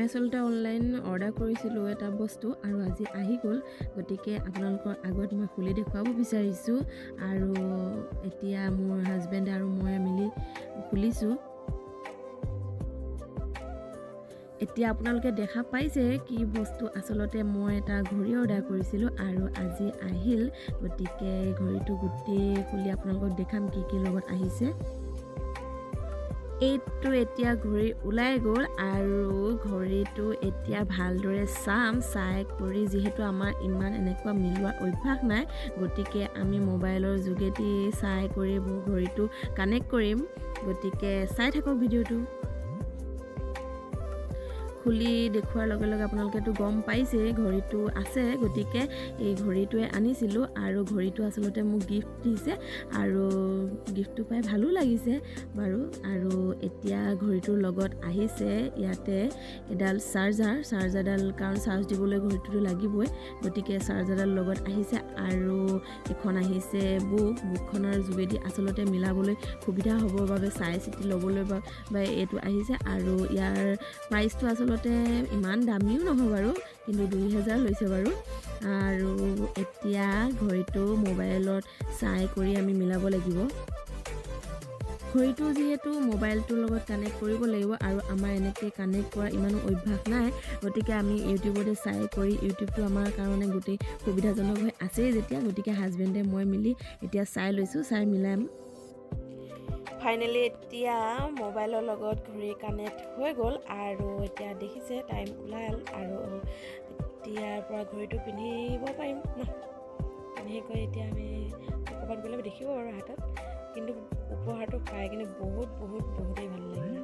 আচলতে online order কৰিছিলোঁ এটা বস্তু আৰু আজি আহি গ'ল, গতিকে আপোনালোকৰ আগত মই খুলি দেখুৱাব বিচাৰিছোঁ। আৰু এতিয়া মোৰ হাজবেণ্ডে আৰু মই মিলি খুলিছোঁ। এতিয়া আপোনালোকে দেখা পাইছে কি বস্তু। আচলতে মই এটা ঘড়ী অৰ্ডাৰ কৰিছিলোঁ আৰু আজি আহিল, গতিকে ঘড়ীটো গোটেই খুলি আপোনালোকক দেখাম কি কি লগত আহিছে। এইটো এতিয়া ঘড়ী ওলাই গ'ল আৰু ঘড়ীটো এতিয়া ভালদৰে চাই কৰি, যিহেতু আমাৰ ইমান এনেকুৱা মিলোৱা অভ্যাস নাই, গতিকে আমি মোবাইলৰ যোগেদি চাই কৰি ঘড়ীটো কানেক্ট কৰিম। গতিকে চাই থাকক ভিডিঅ'টো। খুলি দেখুৱাৰ লগে লগে আপোনালোকেতো গম পাইছে ঘড়ীটো আছে, গতিকে এই ঘড়ীটোৱে আনিছিলোঁ আৰু ঘড়ীটো আচলতে মোক গিফ্ট দিছে আৰু গিফ্টটো পাই ভালো লাগিছে বাৰু। আৰু এতিয়া ঘড়ীটোৰ লগত আহিছে ইয়াতে এডাল চাৰ্জাৰডাল, কাৰণ চাৰ্জ দিবলৈ ঘড়ীটোতো লাগিবই, গতিকে চাৰ্জাৰডাল লগত আহিছে আৰু এখন আহিছে বুকখনৰ যোগেদি আচলতে মিলাবলৈ সুবিধা হ'বৰ বাবে চাই চিতি ল'বলৈ বা এইটো আহিছে। আৰু ইয়াৰ প্ৰাইচটো আচলতে ইমান দামীও নহয় বাৰু, কিন্তু 2000 লৈছে বাৰু। আৰু এতিয়া ঘড়ীটো মোবাইলত চাই কৰি আমি মিলাব লাগিব। ঘড়ীটো যিহেতু মোবাইলটোৰ লগত কানেক্ট কৰিব লাগিব আৰু আমাৰ এনেকৈ কানেক্ট কৰা ইমানো অভ্যাস নাই, গতিকে আমি ইউটিউবতে চাই কৰি, ইউটিউবটো আমাৰ কাৰণে গোটেই সুবিধাজনক হৈ আছেই যেতিয়া, গতিকে হাজবেণ্ডে মই মিলি এতিয়া চাই লৈছোঁ, চাই মিলাম। ফাইনেলি এতিয়া মোবাইলৰ লগত ঘড়ী কানেক্ট হৈ গ'ল আৰু এতিয়া দেখিছে টাইম ওলাল আৰু এতিয়াৰ পৰা ঘড়ীটো পিন্ধিব পাৰিম ন। পিন্ধি কৰি এতিয়া আমি ক'ৰবাত গ'লে দেখিব বাৰু হাতত, কিন্তু উপহাৰটো পাই কিন্তু বহুতেই